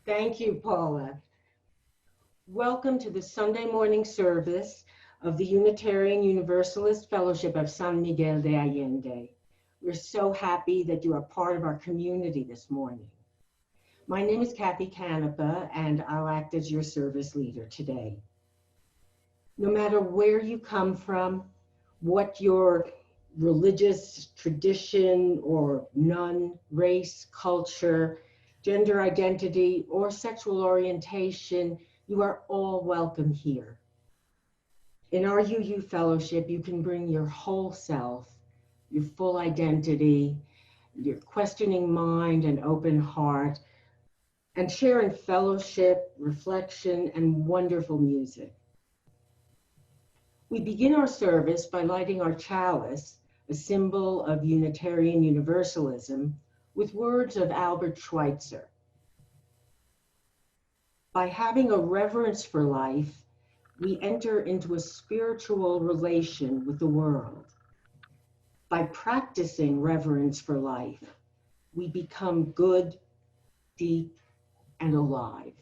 Thank you, Paula. Welcome to the Sunday morning service of the Unitarian Universalist Fellowship of San Miguel de Allende. We're so happy that you are part of our community this morning. My name is Kathy Canepa, and I'll act as your service leader today. No matter where you come from, what your religious tradition or none, race, culture, gender identity, or sexual orientation, you are all welcome here. In our UU fellowship, you can bring your whole self, your full identity, your questioning mind and open heart, and share in fellowship, reflection, and wonderful music. We begin our service by lighting our chalice, a symbol of Unitarian Universalism, with words of Albert Schweitzer. By having a reverence for life, we enter into a spiritual relation with the world. By practicing reverence for life, we become good, deep, and alive.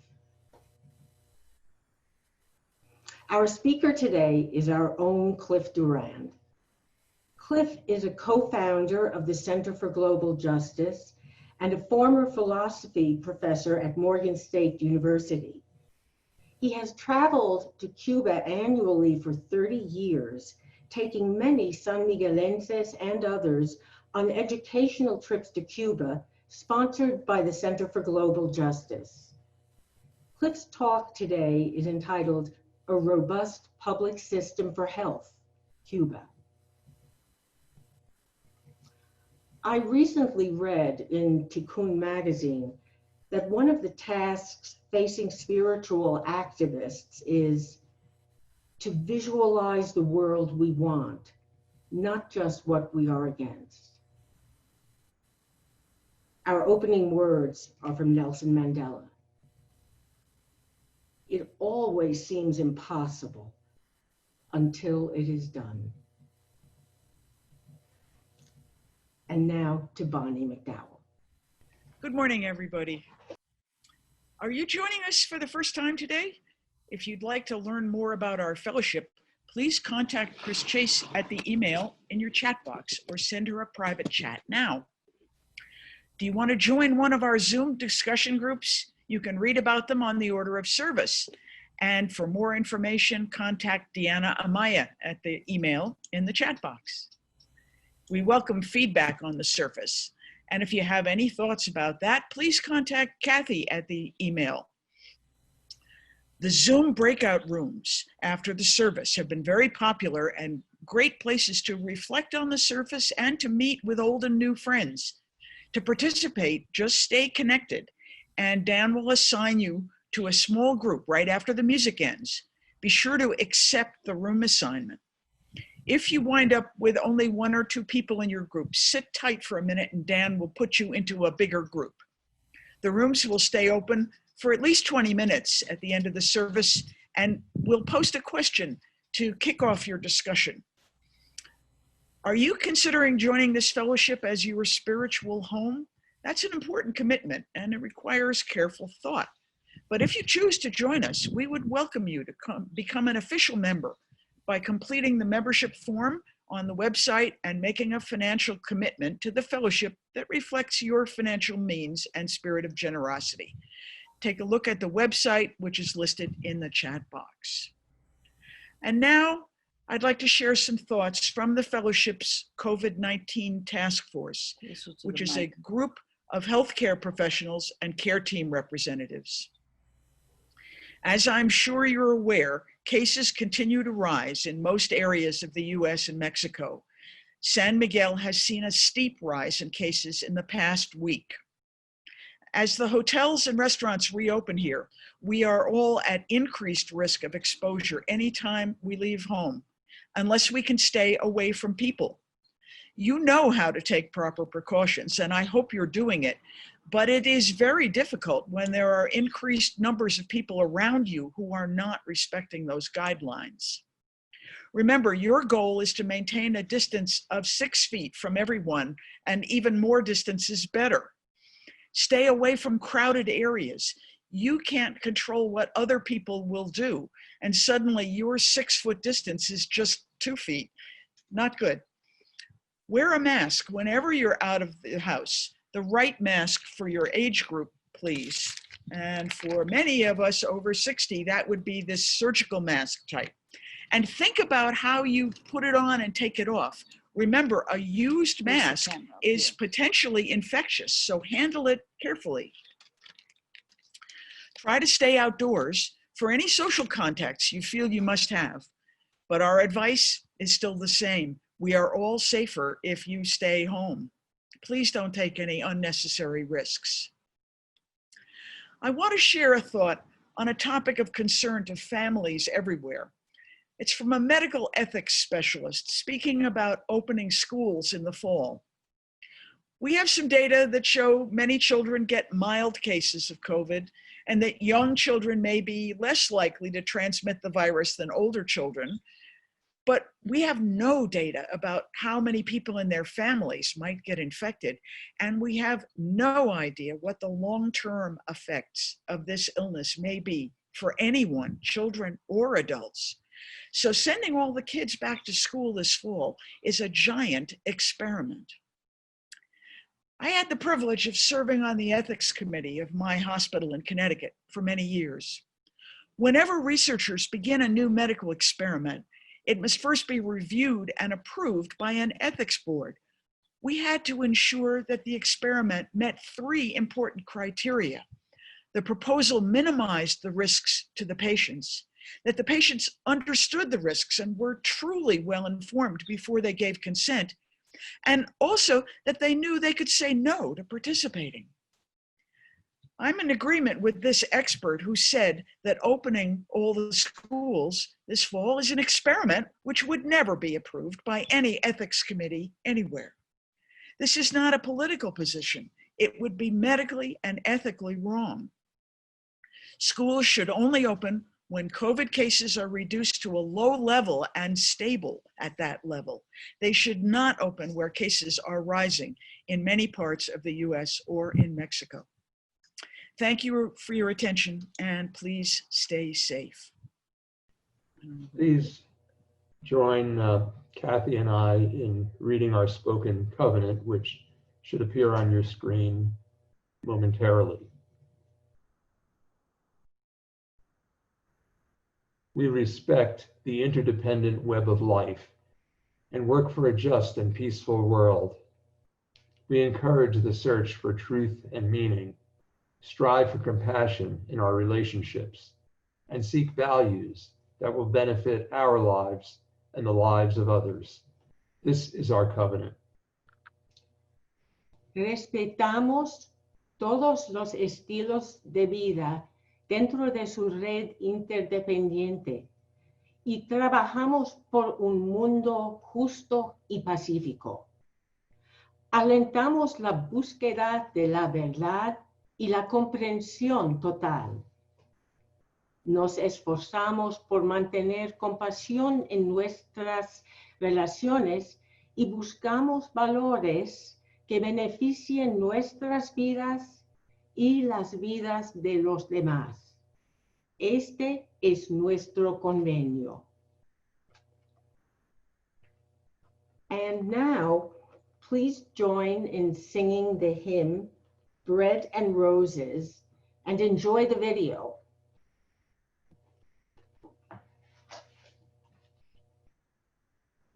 Our speaker today is our own Cliff Durand. Cliff is a co-founder of the Center for Global Justice and a former philosophy professor at Morgan State University. He has traveled to Cuba annually for 30 years, taking many San Miguelenses and others on educational trips to Cuba, sponsored by the Center for Global Justice. Cliff's talk today is entitled A Robust Public System for Health, Cuba. I recently read in Tikkun magazine that one of the tasks facing spiritual activists is to visualize the world we want, not just what we are against. Our opening words are from Nelson Mandela. It always seems impossible until it is done. And now to Bonnie McDowell. Good morning, everybody. Are you joining us for the first time today? If you'd like to learn more about our fellowship, please contact Chris Chase at the email in your chat box or send her a private chat now. Do you want to join one of our Zoom discussion groups? You can read about them on the order of service. And for more information, contact Diana Amaya at the email in the chat box. We welcome feedback on the surface. And if you have any thoughts about that, please contact Kathy at the email. The Zoom breakout rooms after the service have been very popular and great places to reflect on the surface and to meet with old and new friends. To participate, just stay connected, and Dan will assign you to a small group right after the music ends. Be sure to accept the room assignment. If you wind up with only one or two people in your group, sit tight for a minute and Dan will put you into a bigger group. The rooms will stay open for at least 20 minutes at the end of the service, and we'll post a question to kick off your discussion. Are you considering joining this fellowship as your spiritual home? That's an important commitment, and it requires careful thought. But if you choose to join us, we would welcome you to become an official member by completing the membership form on the website and making a financial commitment to the fellowship that reflects your financial means and spirit of generosity. Take a look at the website, which is listed in the chat box. And now I'd like to share some thoughts from the fellowship's COVID-19 task force, which is a group of healthcare professionals and care team representatives. As I'm sure you're aware, cases continue to rise in most areas of the US and Mexico. San Miguel has seen a steep rise in cases in the past week. As the hotels and restaurants reopen here, we are all at increased risk of exposure anytime we leave home, unless we can stay away from people. You know how to take proper precautions, and I hope you're doing it, but it is very difficult when there are increased numbers of people around you who are not respecting those guidelines. Remember, your goal is to maintain a distance of 6 feet from everyone, and even more distance is better. Stay away from crowded areas. you can't control what other people will do. And suddenly your 6-foot distance is just 2 feet. Not good. Wear a mask whenever you're out of the house. The right mask for your age group, please. And for many of us over 60, that would be this surgical mask type. And think about how you put it on and take it off. Remember, a used mask is potentially infectious, so handle it carefully. Try to stay outdoors for any social contacts you feel you must have. But our advice is still the same. We are all safer if you stay home. Please don't take any unnecessary risks. I want to share a thought on a topic of concern to families everywhere. It's from a medical ethics specialist speaking about opening schools in the fall. We have some data that show many children get mild cases of COVID and that young children may be less likely to transmit the virus than older children. But we have no data about how many people in their families might get infected. And we have no idea what the long-term effects of this illness may be for anyone, children or adults. So sending all the kids back to school this fall is a giant experiment. I had the privilege of serving on the ethics committee of my hospital in Connecticut for many years. Whenever researchers begin a new medical experiment, it must first be reviewed and approved by an ethics board. We had to ensure that the experiment met 3 important criteria. The proposal minimized the risks to the patients, that the patients understood the risks and were truly well informed before they gave consent, and also that they knew they could say no to participating. I'm in agreement with this expert who said that opening all the schools this fall is an experiment which would never be approved by any ethics committee anywhere. This is not a political position. It would be medically and ethically wrong. Schools should only open when COVID cases are reduced to a low level and stable at that level. They should not open where cases are rising in many parts of the US or in Mexico. Thank you for your attention, and please stay safe. Please join Kathy and I in reading our spoken covenant, which should appear on your screen momentarily. We respect the interdependent web of life and work for a just and peaceful world. We encourage the search for truth and meaning, strive for compassion in our relationships, and seek values that will benefit our lives and the lives of others. This is our covenant. Respetamos todos los estilos de vida dentro de su red interdependiente y trabajamos por un mundo justo y pacífico. Alentamos la búsqueda de la verdad y la comprensión total. Nos esforzamos por mantener compasión en nuestras relaciones y buscamos valores que beneficien nuestras vidas y las vidas de los demás. Este es nuestro convenio. And now, please join in singing the hymn, Bread and Roses, and enjoy the video.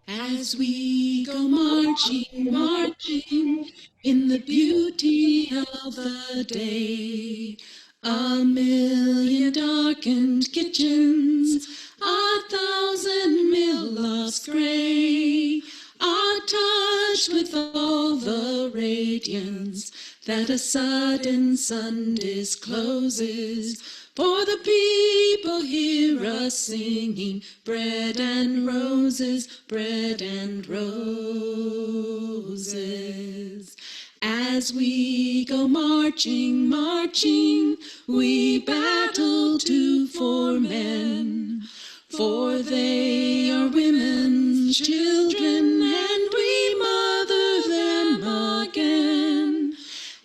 As we go marching, marching in the beauty of the day, 1,000,000 darkened kitchens, 1,000 mill-lofts gray, are touched with all the radiance that a sudden sun discloses. For the people hear us singing, bread and roses, bread and roses. As we go marching, marching, we battle for men, for they are women's children, and we mother them again.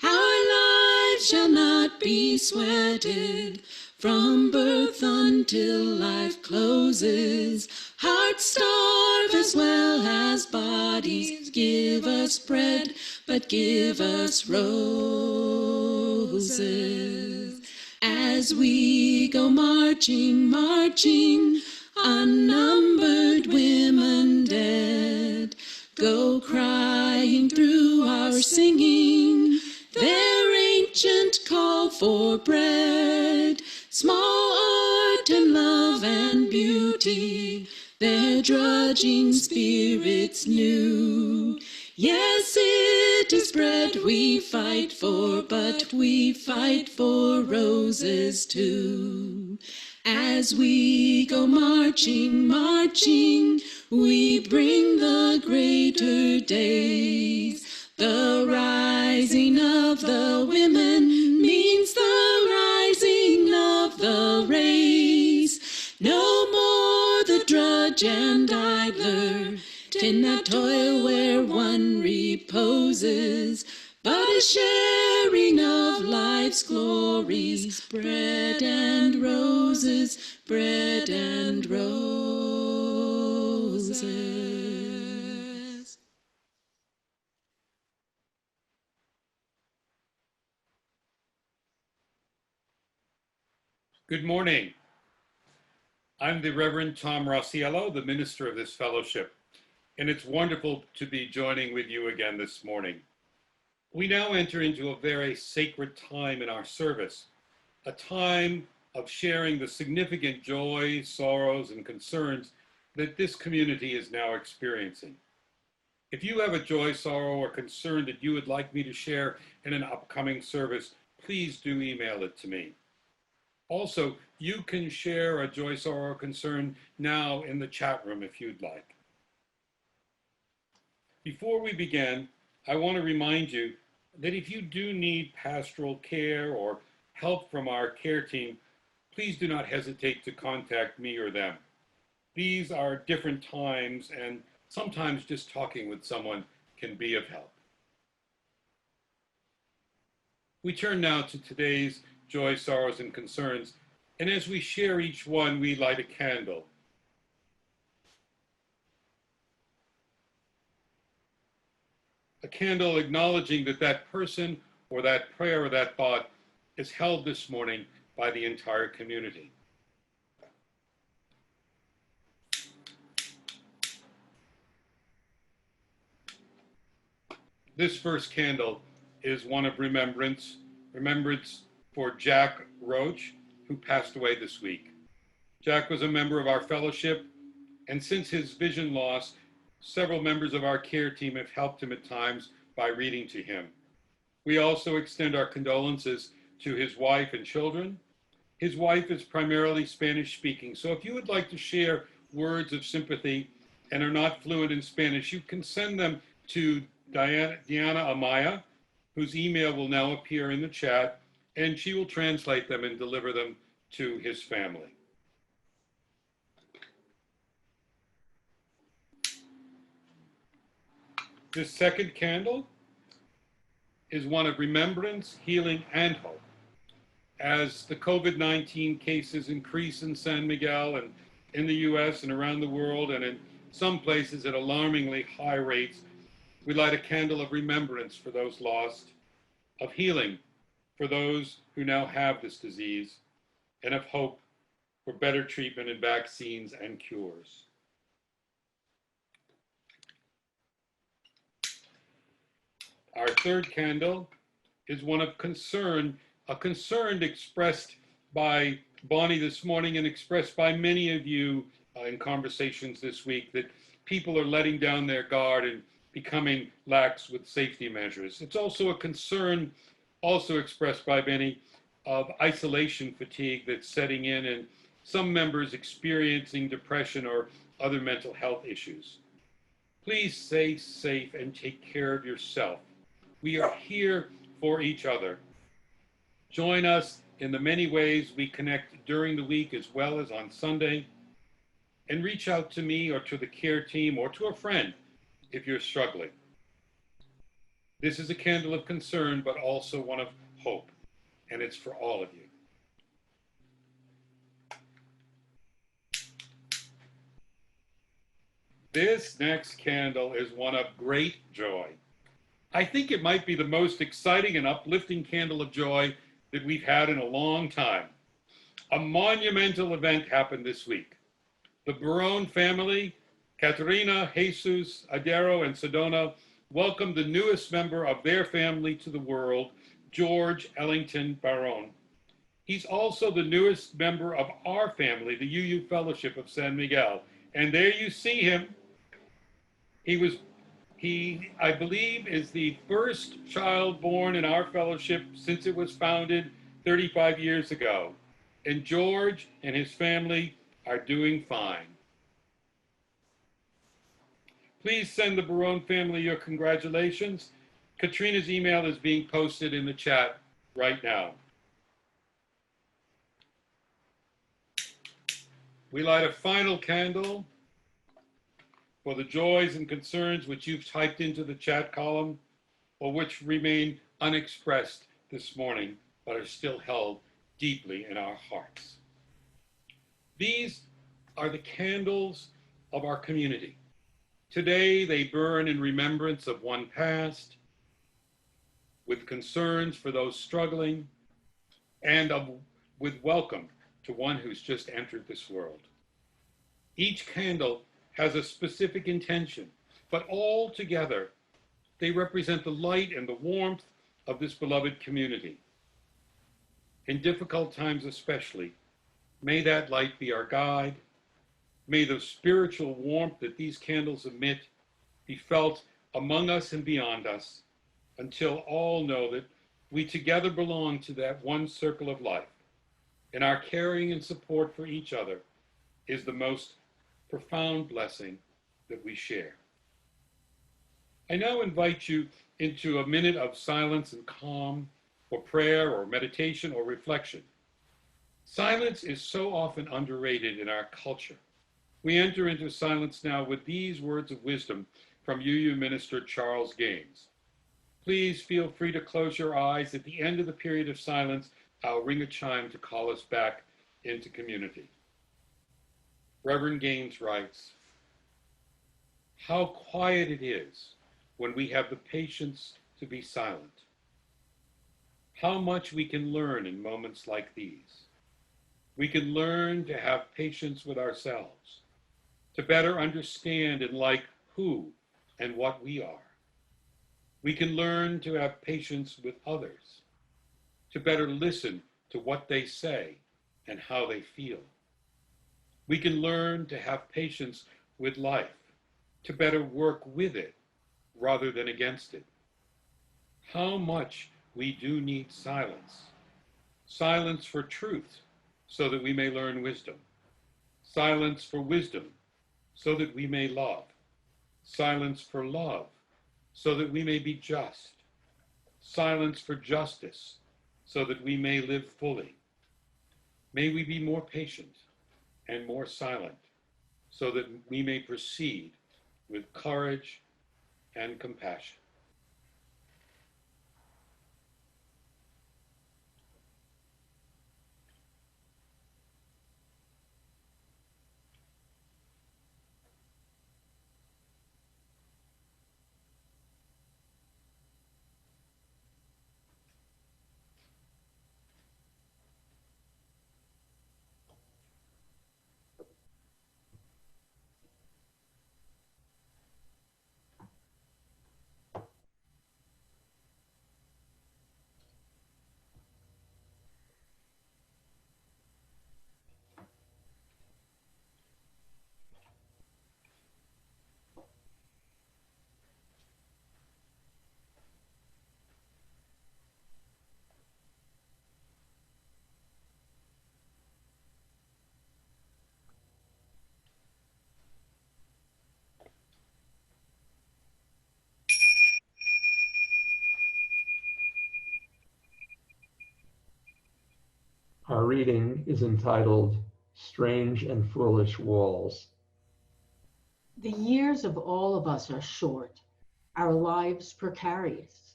Our lives shall not be sweated. From birth until life closes, hearts starve as well as bodies. Give us bread, but give us roses. As we go marching, marching, unnumbered women dead, go crying through our singing their ancient call for bread. Small art and love and beauty, their drudging spirits new. Yes, it is bread we fight for, but we fight for roses too. As we go marching, marching, we bring the greater days. The rising of the women means the rising of the race. No more the drudge and idler, in that toil where one reposes, but a sharing of life's glories. Bread and roses, bread and roses. Good morning. I'm the Reverend Tom Rossiello, the minister of this fellowship, and it's wonderful to be joining with you again this morning. We now enter into a very sacred time in our service, a time of sharing the significant joys, sorrows, and concerns that this community is now experiencing. If you have a joy, sorrow, or concern that you would like me to share in an upcoming service, please do email it to me. Also, you can share a joy, sorrow, or concern now in the chat room if you'd like. Before we begin, I want to remind you that if you do need pastoral care or help from our care team, please do not hesitate to contact me or them. These are different times, and sometimes just talking with someone can be of help. We turn now to today's joy, sorrows, and concerns, and as we share each one, we light a candle. A candle acknowledging that that person or that prayer or that thought is held this morning by the entire community. This first candle is one of remembrance for Jack Roach, who passed away this week. Jack was a member of our fellowship, and since his vision loss, several members of our care team have helped him at times by reading to him. We also extend our condolences to his wife and children. His wife is primarily Spanish speaking, so if you would like to share words of sympathy and are not fluent in Spanish, you can send them to Diana Amaya, whose email will now appear in the chat, and she will translate them and deliver them to his family. This second candle is one of remembrance, healing, and hope. As the COVID-19 cases increase in San Miguel and in the US and around the world, and in some places at alarmingly high rates, we light a candle of remembrance for those lost, of healing for those who now have this disease, and of hope for better treatment and vaccines and cures. Our third candle is one of concern, a concern expressed by Bonnie this morning and expressed by many of you in conversations this week, that people are letting down their guard and becoming lax with safety measures. It's also a concern, also expressed by many, of isolation fatigue that's setting in, and some members experiencing depression or other mental health issues. Please stay safe and take care of yourself. We are here for each other. Join us in the many ways we connect during the week as well as on Sunday, and reach out to me or to the care team or to a friend if you're struggling. This is a candle of concern, but also one of hope. and it's for all of you. This next candle is one of great joy. I think it might be the most exciting and uplifting candle of joy that we've had in a long time. A monumental event happened this week. The Barone family, Caterina, Jesus, Adero, and Sedona, welcomed the newest member of their family to the world, George Ellington Barone. He's also the newest member of our family, the UU Fellowship of San Miguel. And there you see him. He, I believe, is the first child born in our fellowship since it was founded 35 years ago. And George and his family are doing fine. Please send the Barone family your congratulations. Katrina's email is being posted in the chat right now. We light a final candle for the joys and concerns which you've typed into the chat column or which remain unexpressed this morning but are still held deeply in our hearts. These are the candles of our community. Today they burn in remembrance of one past, with concerns for those struggling, and with welcome to one who's just entered this world. Each candle has a specific intention, but all together, they represent the light and the warmth of this beloved community. In difficult times especially, may that light be our guide. May the spiritual warmth that these candles emit be felt among us and beyond us, until all know that we together belong to that one circle of life, and our caring and support for each other is the most profound blessing that we share. I now invite you into a minute of silence and calm, or prayer, or meditation, or reflection. Silence is so often underrated in our culture. We enter into silence now with these words of wisdom from UU Minister Charles Gaines. Please feel free to close your eyes. At the end of the period of silence, I'll ring a chime to call us back into community. Reverend Gaines writes, "How quiet it is when we have the patience to be silent. How much we can learn in moments like these. We can learn to have patience with ourselves, to better understand and like who and what we are. We can learn to have patience with others, to better listen to what they say and how they feel. We can learn to have patience with life, to better work with it rather than against it. How much we do need silence. Silence for truth, so that we may learn wisdom. Silence for wisdom, so that we may love. Silence for love, so that we may be just. Silence for justice, so that we may live fully. May we be more patient and more silent, so that we may proceed with courage and compassion." Our reading is entitled Strange and Foolish Walls. The years of all of us are short, our lives precarious.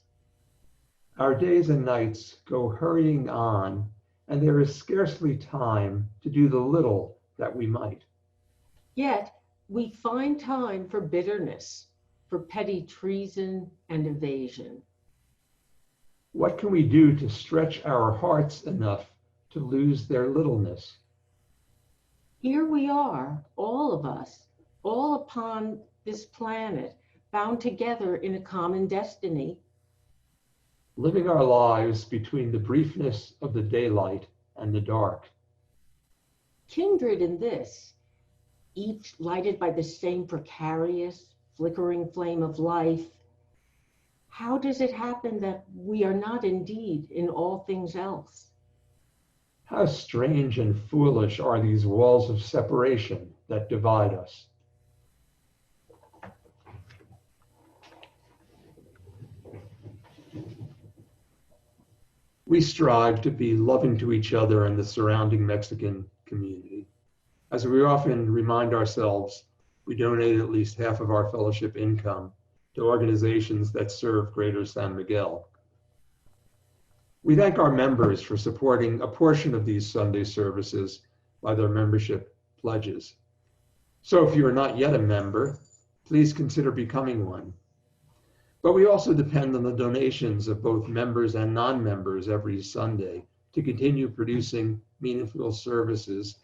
Our days and nights go hurrying on, and there is scarcely time to do the little that we might. Yet we find time for bitterness, for petty treason and evasion. What can we do to stretch our hearts enough to lose their littleness? Here we are, all of us, all upon this planet, bound together in a common destiny, living our lives between the briefness of the daylight and the dark. kindred in this, each lighted by the same precarious, flickering flame of life. How does it happen that we are not indeed in all things else? How strange and foolish are these walls of separation that divide us. We strive to be loving to each other and the surrounding Mexican community. As we often remind ourselves, we donate at least half of our fellowship income to organizations that serve Greater San Miguel. We thank our members for supporting a portion of these Sunday services by their membership pledges. So if you are not yet a member, please consider becoming one. But we also depend on the donations of both members and non-members every Sunday to continue producing meaningful services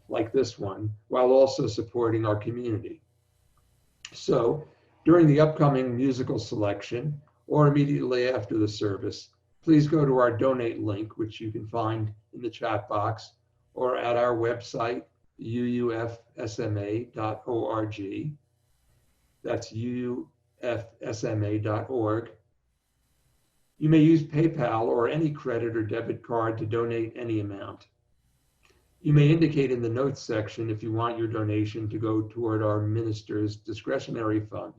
like this one, while also supporting our community. So during the upcoming musical selection or immediately after the service, please go to our donate link, which you can find in the chat box or at our website, UUFSMA.org. That's UUFSMA.org. You may use PayPal or any credit or debit card to donate any amount. You may indicate in the notes section if you want your donation to go toward our minister's discretionary fund,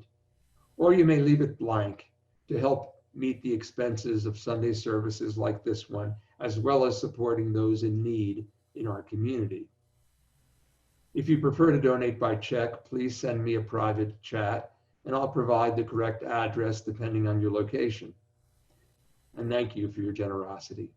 or you may leave it blank to help meet the expenses of Sunday services like this one, as well as supporting those in need in our community. If you prefer to donate by check, please send me a private chat and I'll provide the correct address depending on your location. And thank you for your generosity.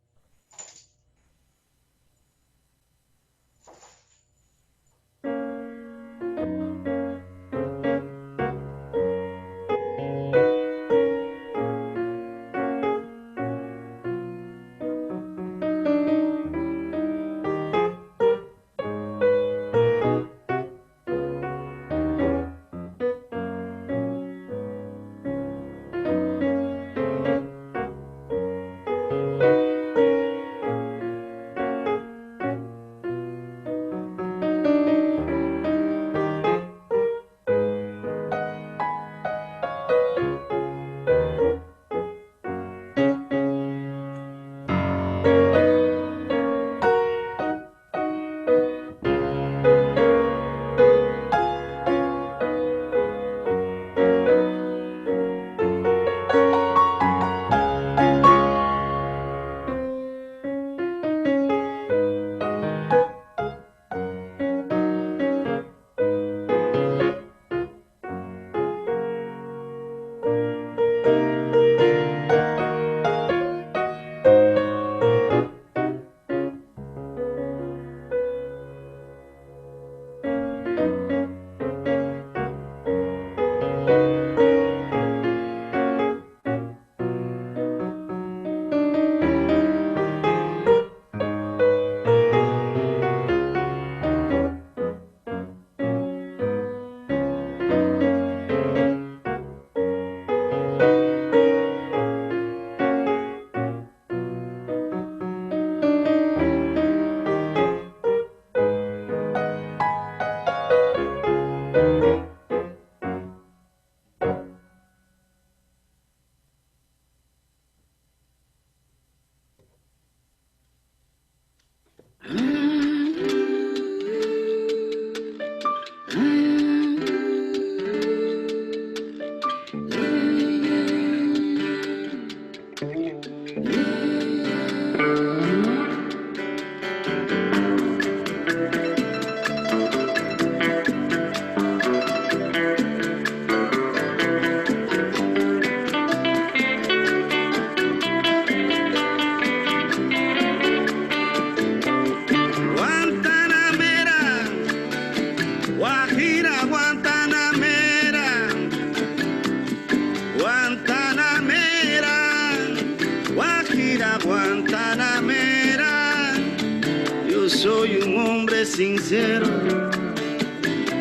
sincero,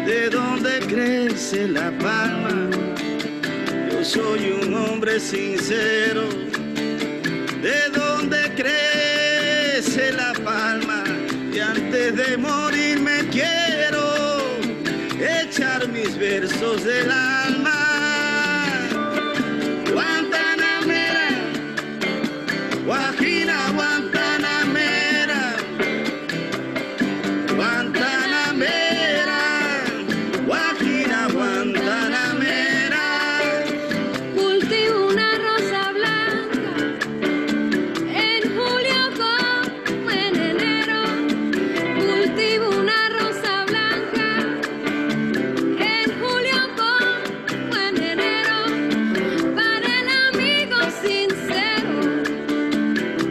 de donde crece la palma. Yo soy un hombre sincero, de donde crece la palma. Y antes de morirme quiero echar mis versos del alma. Guantanamera, Guajira, Guantanamera, Guantanamera, Guajira, Guantanamera. Cultivo una rosa blanca en julio como en enero. Cultivo una rosa blanca en julio como en enero. Para el amigo sincero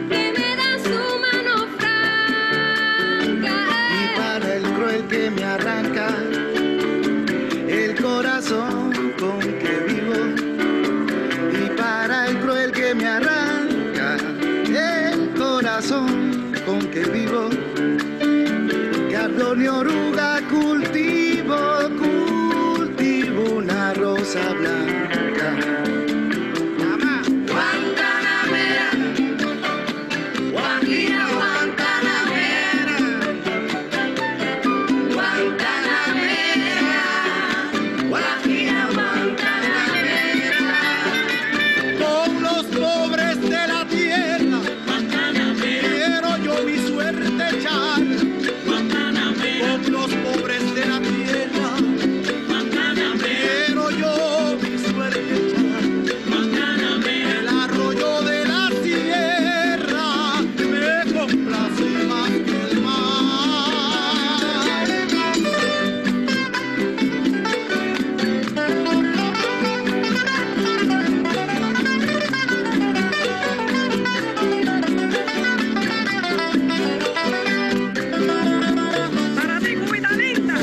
que me da su mano franca. Y para el cruel que me arranca el corazón con que vivo. Y para el cruel que me arranca el corazón con que vivo. Cardón y oruga cultivo, cultivo una rosa blanca. Mamá. Guantanamera, Guajira, Guantanamera, Guantanamera, Guajira, Guantanamera. Con los pobres de la tierra quiero yo mi suerte echar. Con los pobres de la tierra quiero yo mi suerte echar. El arroyo de la tierra me complace más que el Para ti, cubanista.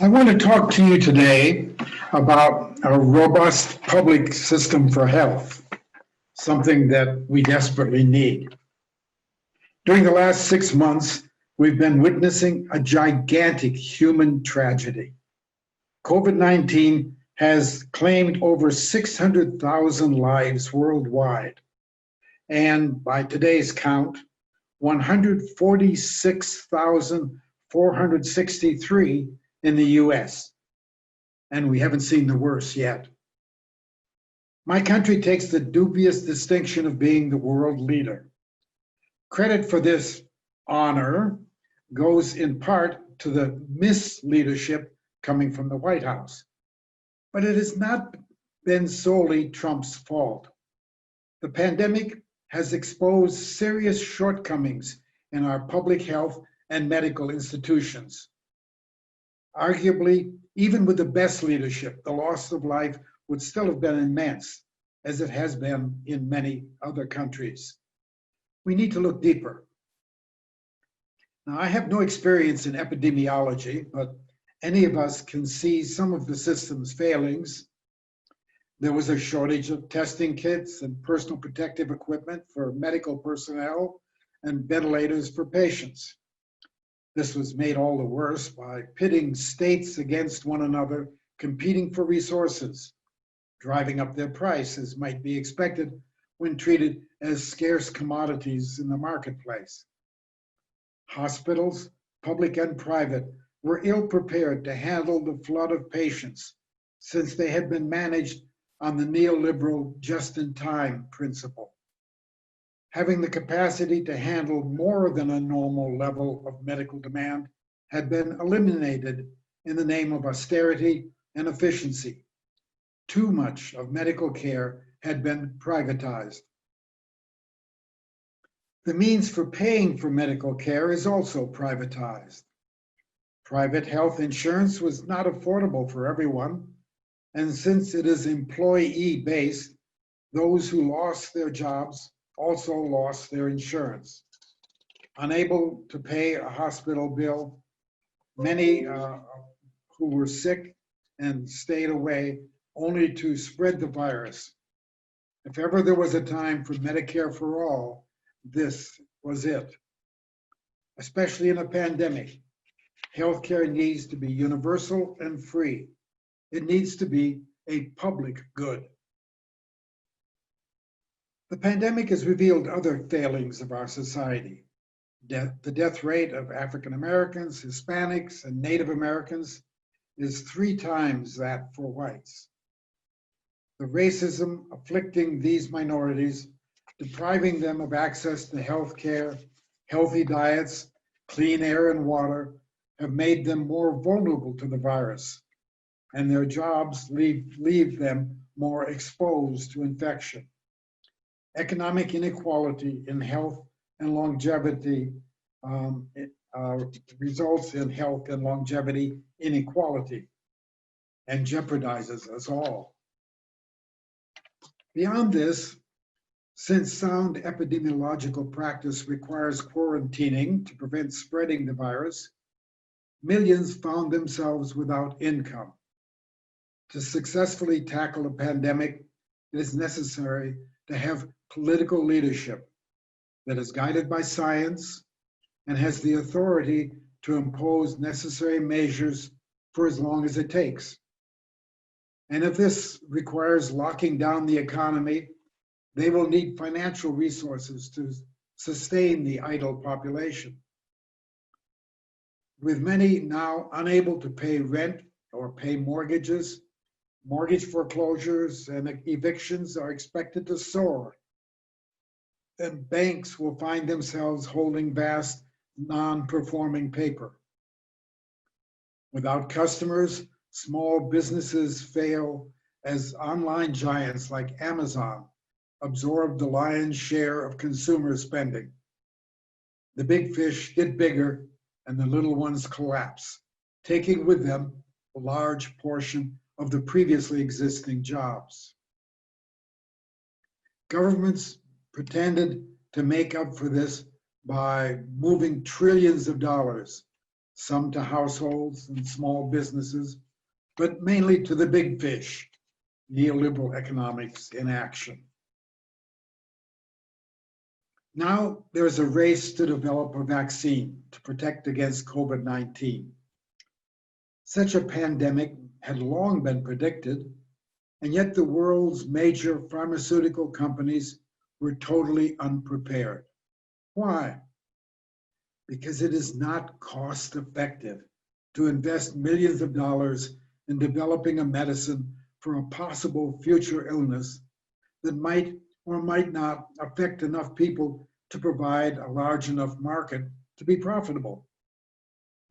I want to talk to you today about a robust public system for health, something that we desperately need. During the last 6 months, we've been witnessing a gigantic human tragedy. COVID-19 has claimed over 600,000 lives worldwide, and by today's count, 146,463 in the US, and we haven't seen the worst yet. My country takes the dubious distinction of being the world leader. Credit for this honor goes in part to the misleadership coming from the White House, but it has not been solely Trump's fault. The pandemic has exposed serious shortcomings in our public health and medical institutions. Arguably, even with the best leadership, the loss of life would still have been immense, as it has been in many other countries. We need to look deeper. Now, I have no experience in epidemiology, but any of us can see some of the system's failings. There was a shortage of testing kits and personal protective equipment for medical personnel and ventilators for patients. This was made all the worse by pitting states against one another, competing for resources, driving up their price, as might be expected when treated as scarce commodities in the marketplace. Hospitals, public and private, were ill prepared to handle the flood of patients since they had been managed on the neoliberal just-in-time principle. Having the capacity to handle more than a normal level of medical demand had been eliminated in the name of austerity and efficiency. Too much of medical care had been privatized. The means for paying for medical care is also privatized. Private health insurance was not affordable for everyone, and since it is employee-based, those who lost their jobs also lost their insurance. Unable to pay a hospital bill, many who were sick and stayed away only to spread the virus. If ever there was a time for Medicare for all, this was it. Especially in a pandemic, healthcare needs to be universal and free. It needs to be a public good. The pandemic has revealed other failings of our society. The death rate of African Americans, Hispanics, and Native Americans is 3 times that for whites. The racism afflicting these minorities, depriving them of access to health care, healthy diets, clean air and water, have made them more vulnerable to the virus, and their jobs leave them more exposed to infection. Economic inequality in health and longevity results in health and longevity inequality and jeopardizes us all. Beyond this, since sound epidemiological practice requires quarantining to prevent spreading the virus, millions found themselves without income. To successfully tackle a pandemic, it is necessary to have political leadership that is guided by science and has the authority to impose necessary measures for as long as it takes. And if this requires locking down the economy, they will need financial resources to sustain the idle population. With many now unable to pay rent or pay mortgages, mortgage foreclosures and evictions are expected to soar. And banks will find themselves holding vast non-performing paper. Without customers, small businesses fail as online giants like Amazon absorb the lion's share of consumer spending. The big fish get bigger and the little ones collapse, taking with them a large portion of the previously existing jobs. Governments pretended to make up for this by moving trillions of dollars, some to households and small businesses, but mainly to the big fish, neoliberal economics in action. Now there's a race to develop a vaccine to protect against COVID-19. Such a pandemic had long been predicted, and yet the world's major pharmaceutical companies were totally unprepared. Why? Because it is not cost effective to invest millions of dollars in developing a medicine for a possible future illness that might or might not affect enough people to provide a large enough market to be profitable.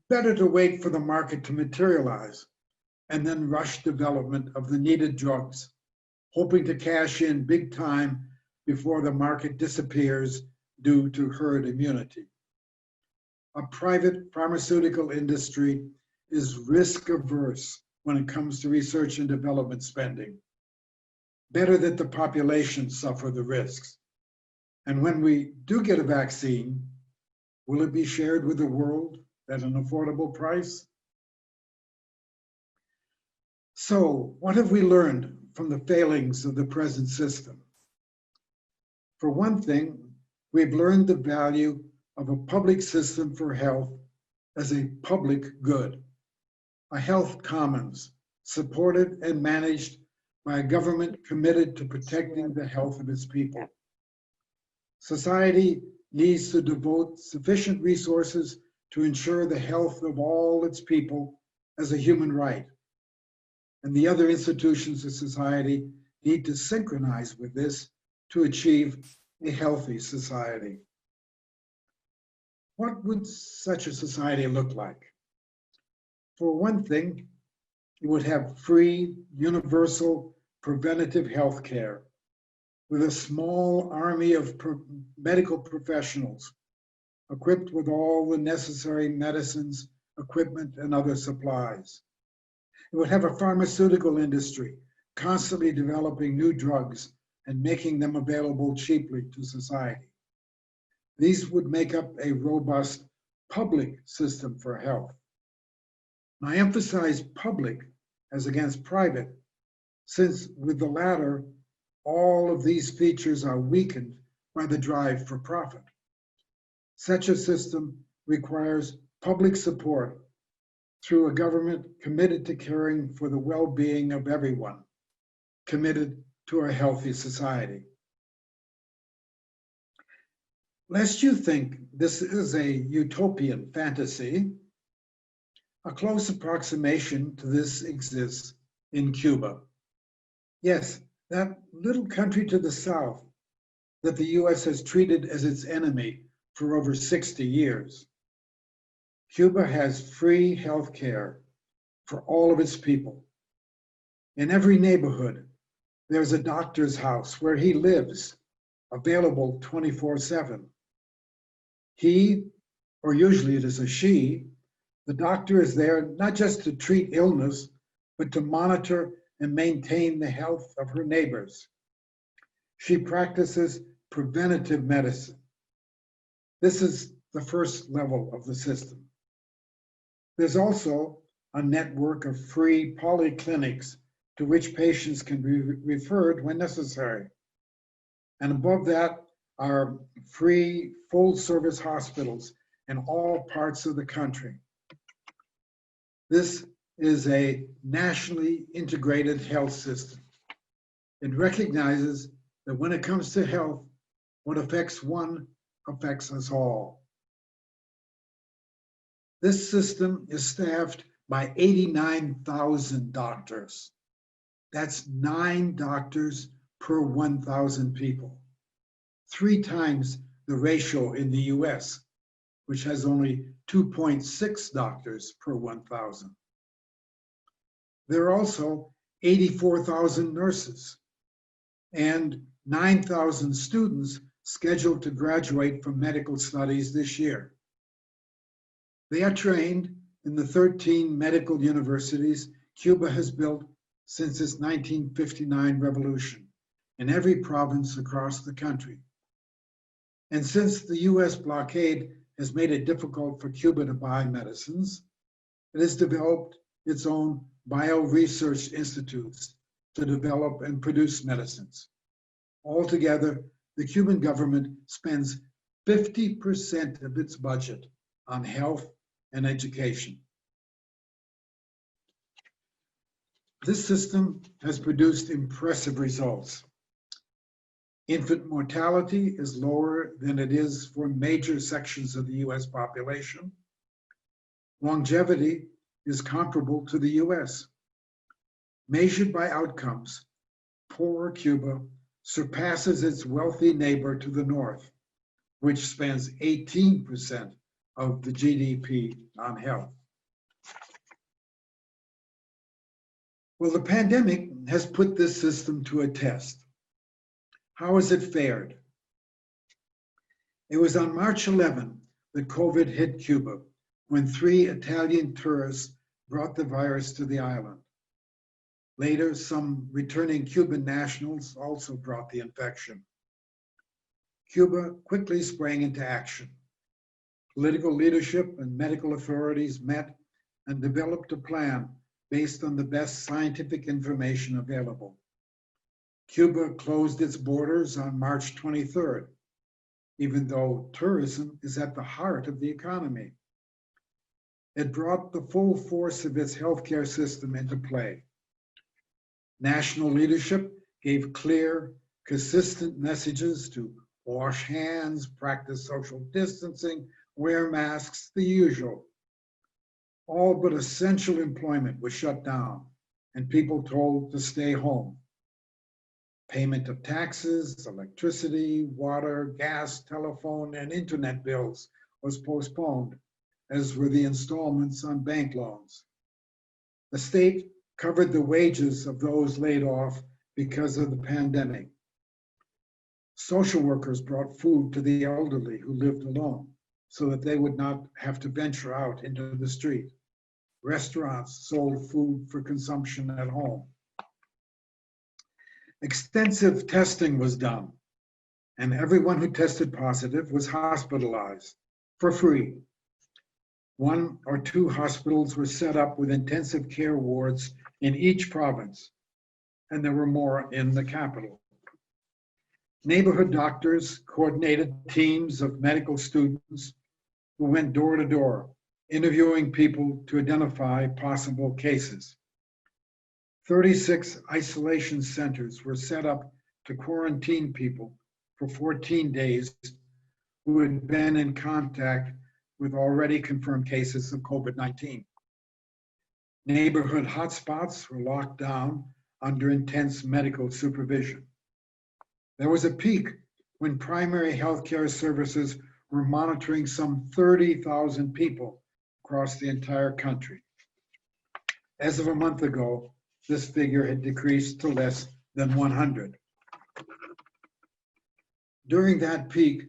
Better to wait for the market to materialize and then rush development of the needed drugs, hoping to cash in big time before the market disappears due to herd immunity. A private pharmaceutical industry is risk averse when it comes to research and development spending. Better that the population suffer the risks. And when we do get a vaccine, will it be shared with the world at an affordable price? So, what have we learned from the failings of the present system? For one thing, we've learned the value of a public system for health as a public good, a health commons supported and managed by a government committed to protecting the health of its people. Society needs to devote sufficient resources to ensure the health of all its people as a human right. And the other institutions of society need to synchronize with this to achieve a healthy society. What would such a society look like? For one thing, it would have free, universal, preventative health care. with a small army of medical professionals equipped with all the necessary medicines, equipment, and other supplies. It would have a pharmaceutical industry constantly developing new drugs and making them available cheaply to society. These would make up a robust public system for health. And I emphasize public as against private, since with the latter, all of these features are weakened by the drive for profit. Such a system requires public support through a government committed to caring for the well-being of everyone, committed to a healthy society. Lest you think this is a utopian fantasy, a close approximation to this exists in Cuba. Yes, that little country to the south that the US has treated as its enemy for over 60 years. Cuba has free health care for all of its people. In every neighborhood, there's a doctor's house where he lives, available 24/7. He, or usually it is a she, the doctor is there not just to treat illness, but to monitor and maintain the health of her neighbors. She practices preventative medicine. This is the first level of the system. There's also a network of free polyclinics to which patients can be referred when necessary. And above that are free full-service hospitals in all parts of the country. This is a nationally integrated health system. It recognizes that when it comes to health, what affects one affects us all. This system is staffed by 89,000 doctors. That's 9 doctors per 1,000 people, 3 times the ratio in the US, which has only 2.6 doctors per 1,000. There are also 84,000 nurses and 9,000 students scheduled to graduate from medical studies this year. They are trained in the 13 medical universities Cuba has built since its 1959 revolution in every province across the country. And since the US blockade has made it difficult for Cuba to buy medicines, it has developed its own bio-research institutes to develop and produce medicines. Altogether, the Cuban government spends 50% of its budget on health and education. This system has produced impressive results. Infant mortality is lower than it is for major sections of the US population. Longevity is comparable to the US. Measured by outcomes, poor Cuba surpasses its wealthy neighbor to the north, which spends 18% of the GDP on health. Well, the pandemic has put this system to a test. How has it fared? It was on March 11 that COVID hit Cuba, when 3 Italian tourists brought the virus to the island. Later, some returning Cuban nationals also brought the infection. Cuba quickly sprang into action. Political leadership and medical authorities met and developed a plan based on the best scientific information available. Cuba closed its borders on March 23rd, even though tourism is at the heart of the economy. It brought the full force of its healthcare system into play. National leadership gave clear, consistent messages to wash hands, practice social distancing, wear masks, the usual. All but essential employment was shut down and people told to stay home. Payment of taxes, electricity, water, gas, telephone, and internet bills was postponed, as were the installments on bank loans. The state covered the wages of those laid off because of the pandemic. Social workers brought food to the elderly who lived alone so that they would not have to venture out into the street. Restaurants sold food for consumption at home. Extensive testing was done, and everyone who tested positive was hospitalized for free. 1 or 2 hospitals were set up with intensive care wards in each province, and there were more in the capital. Neighborhood doctors coordinated teams of medical students who went door to door, interviewing people to identify possible cases. 36 isolation centers were set up to quarantine people for 14 days who had been in contact with already confirmed cases of COVID-19. Neighborhood hotspots were locked down under intense medical supervision. There was a peak when primary healthcare services were monitoring some 30,000 people across the entire country. As of a month ago, this figure had decreased to less than 100. During that peak,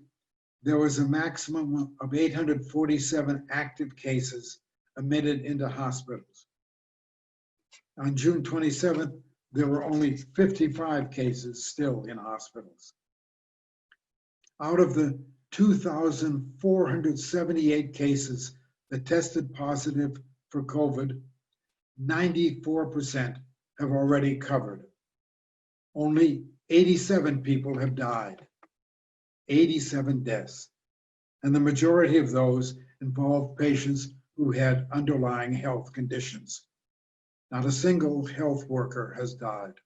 there was a maximum of 847 active cases admitted into hospitals. On June 27th, there were only 55 cases still in hospitals. Out of the 2,478 cases that tested positive for COVID, 94% have already recovered. Only 87 people have died, 87 deaths, and the majority of those involved patients who had underlying health conditions. Not a single health worker has died.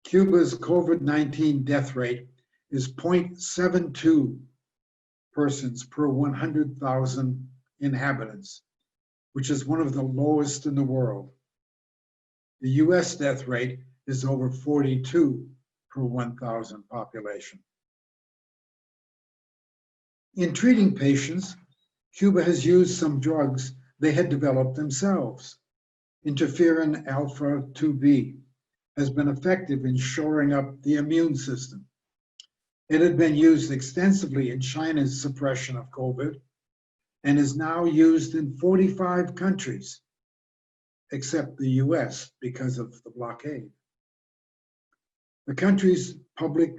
Cuba's COVID-19 death rate is 0.72 persons per 100,000 inhabitants, which is one of the lowest in the world. The US death rate is over 42 per 1,000 population. In treating patients, Cuba has used some drugs they had developed themselves. Interferon alpha 2B has been effective in shoring up the immune system. It had been used extensively in China's suppression of COVID and is now used in 45 countries, except the US because of the blockade. The country's public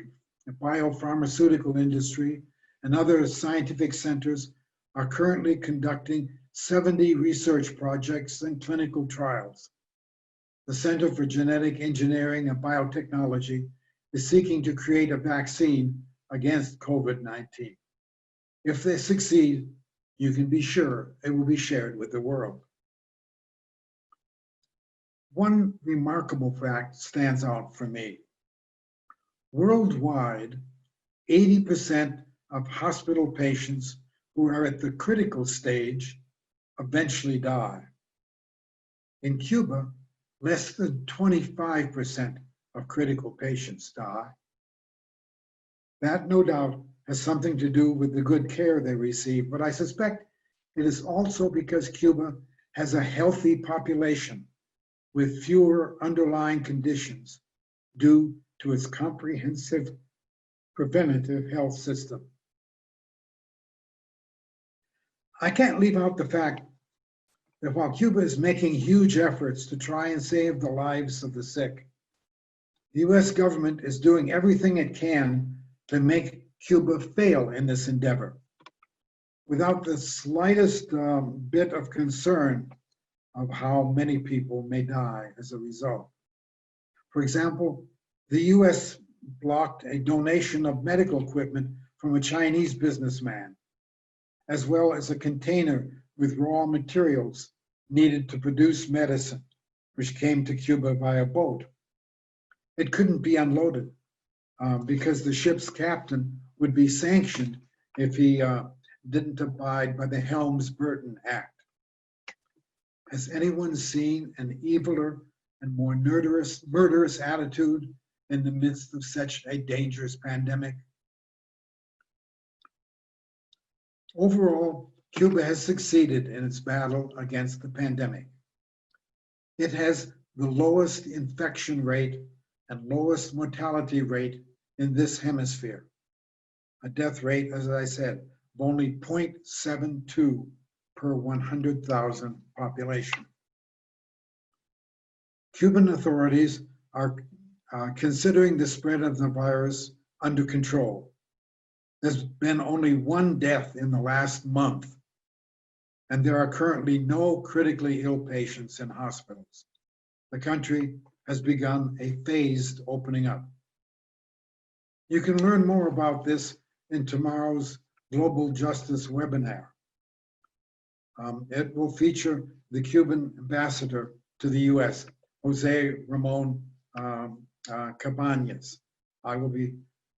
biopharmaceutical industry and other scientific centers are currently conducting 70 research projects and clinical trials. The Center for Genetic Engineering and Biotechnology is seeking to create a vaccine against COVID-19. If they succeed, you can be sure it will be shared with the world. One remarkable fact stands out for me. Worldwide, 80% of hospital patients who are at the critical stage eventually die. In Cuba, less than 25% of critical patients die. That, no doubt, has something to do with the good care they receive, but I suspect it is also because Cuba has a healthy population with fewer underlying conditions due to its comprehensive preventative health system. I can't leave out the fact that while Cuba is making huge efforts to try and save the lives of the sick, the US government is doing everything it can to make Cuba fail in this endeavor, without the slightest bit of concern of how many people may die as a result. For example, the US blocked a donation of medical equipment from a Chinese businessman, as well as a container with raw materials needed to produce medicine, which came to Cuba via boat. It couldn't be unloaded because the ship's captain would be sanctioned if he didn't abide by the Helms-Burton Act. Has anyone seen an eviler and more murderous attitude in the midst of such a dangerous pandemic? Overall, Cuba has succeeded in its battle against the pandemic. It has the lowest infection rate and lowest mortality rate in this hemisphere. A death rate, as I said, of only 0.72 per 100,000 population. Cuban authorities are considering the spread of the virus under control. There's been only one death in the last month, and there are currently no critically ill patients in hospitals. The country has begun a phased opening up. You can learn more about this in tomorrow's Global Justice webinar. It will feature the Cuban ambassador to the US, Jose Ramon Cabañas. I will be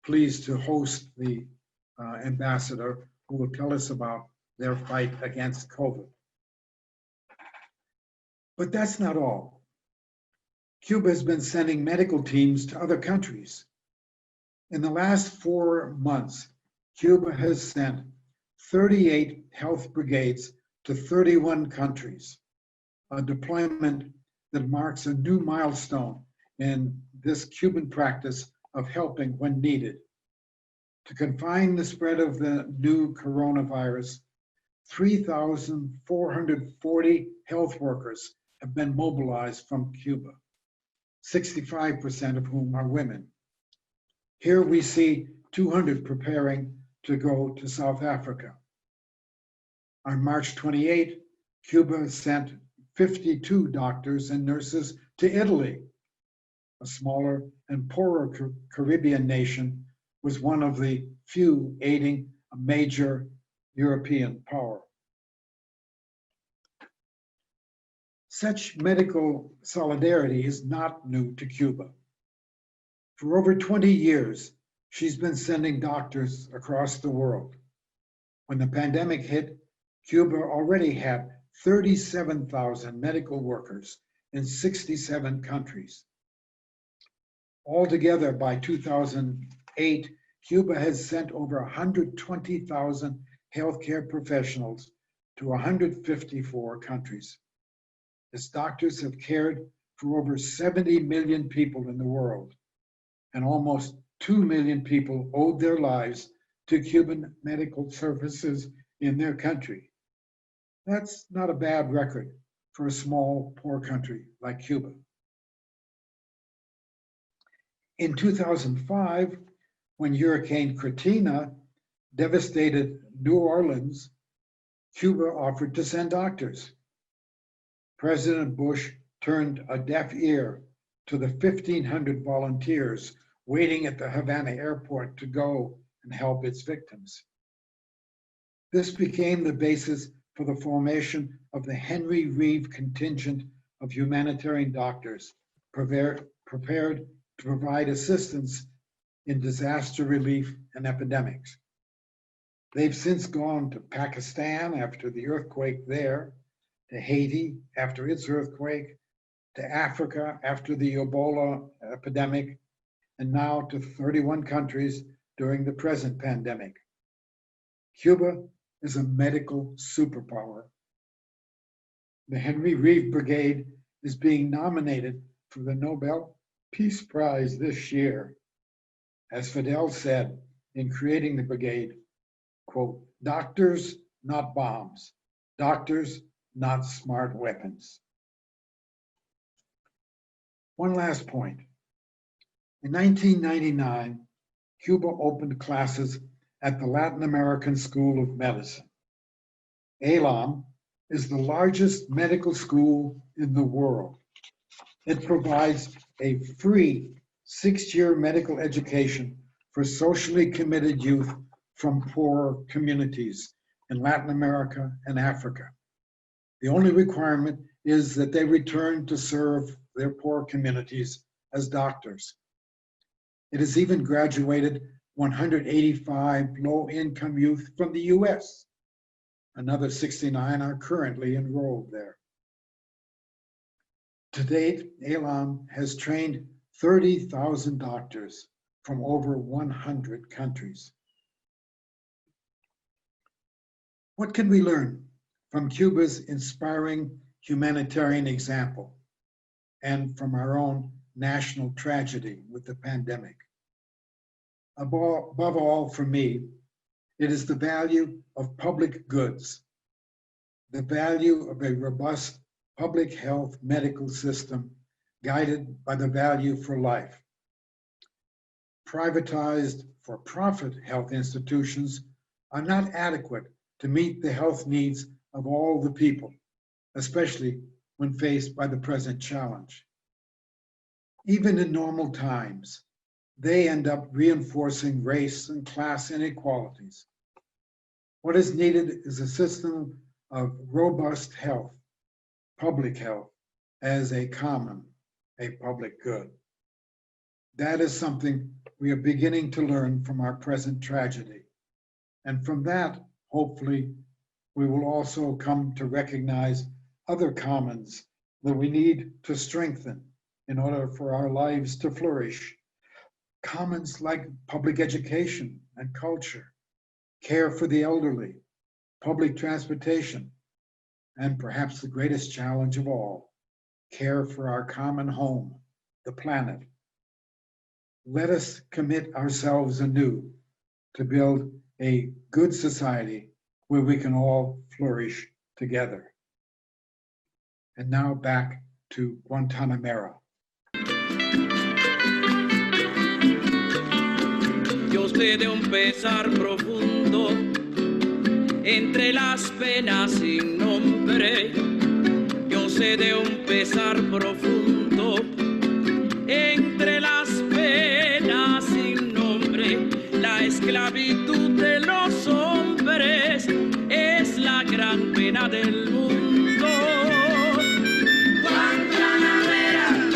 pleased to host the ambassador who will tell us about their fight against COVID. But that's not all. Cuba has been sending medical teams to other countries. In the last 4 months, Cuba has sent 38 health brigades to 31 countries, a deployment that marks a new milestone in this Cuban practice of helping when needed. To confine the spread of the new coronavirus, 3,440 health workers have been mobilized from Cuba, 65% of whom are women. Here we see 200 preparing to go to South Africa. On March 28, Cuba sent 52 doctors and nurses to Italy. A smaller and poorer Caribbean nation was one of the few aiding a major European power. Such medical solidarity is not new to Cuba. For over 20 years, she's been sending doctors across the world. When the pandemic hit, Cuba already had 37,000 medical workers in 67 countries. Altogether, by 2008, Cuba has sent over 120,000 healthcare professionals to 154 countries. Its doctors have cared for over 70 million people in the world, and almost 2 million people owed their lives to Cuban medical services in their country. That's not a bad record for a small, poor country like Cuba. In 2005, when Hurricane Katrina devastated New Orleans, Cuba offered to send doctors. President Bush turned a deaf ear to the 1,500 volunteers waiting at the Havana airport to go and help its victims. This became the basis for the formation of the Henry Reeve contingent of humanitarian doctors prepared to provide assistance in disaster relief and epidemics. They've since gone to Pakistan after the earthquake there, to Haiti after its earthquake, to Africa after the Ebola epidemic, and now to 31 countries during the present pandemic. Cuba is a medical superpower. The Henry Reeve Brigade is being nominated for the Nobel Peace Prize this year. As Fidel said in creating the brigade, quote, "Doctors, not bombs. Doctors, not smart weapons." One last point. In 1999, Cuba opened classes at the Latin American School of Medicine. ALAM is the largest medical school in the world. It provides a free 6-year medical education for socially committed youth from poor communities in Latin America and Africa. The only requirement is that they return to serve their poor communities as doctors. It has even graduated 185 low-income youth from the US. Another 69 are currently enrolled there. To date, ALAM has trained 30,000 doctors from over 100 countries. What can we learn from Cuba's inspiring humanitarian example and from our own national tragedy with the pandemic. Above all, for me, it is the value of public goods, the value of a robust public health medical system guided by the value for life. Privatized for-profit health institutions are not adequate to meet the health needs of all the people, especially when faced by the present challenge. Even in normal times, they end up reinforcing race and class inequalities. What is needed is a system of robust health, public health, as a common, a public good. That is something we are beginning to learn from our present tragedy. And from that, hopefully, we will also come to recognize other commons that we need to strengthen in order for our lives to flourish. Commons like public education and culture, care for the elderly, public transportation, and perhaps the greatest challenge of all, care for our common home, the planet. Let us commit ourselves anew to build a good society where we can all flourish together. And now back to Guantanamera. Yo sé de un pesar profundo entre las penas sin nombre. Yo sé de un pesar profundo entre las penas sin nombre. La esclavitud de los hombres es la gran pena del mundo. Guantanamera.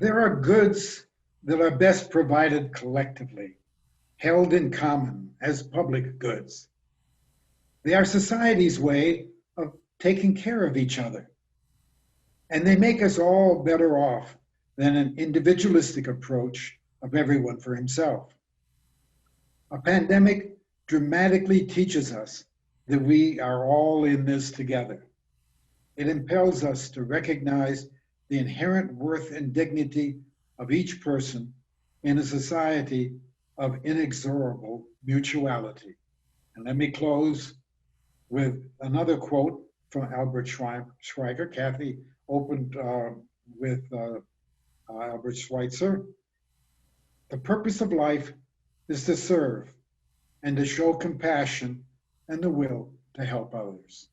There are goods that are best provided collectively, held in common as public goods. They are society's way of taking care of each other, and they make us all better off than an individualistic approach of everyone for himself. A pandemic dramatically teaches us that we are all in this together. It impels us to recognize the inherent worth and dignity of each person in a society of inexorable mutuality. And let me close with another quote from Albert Schweitzer. Kathy opened with Albert Schweitzer. The purpose of life is to serve and to show compassion and the will to help others.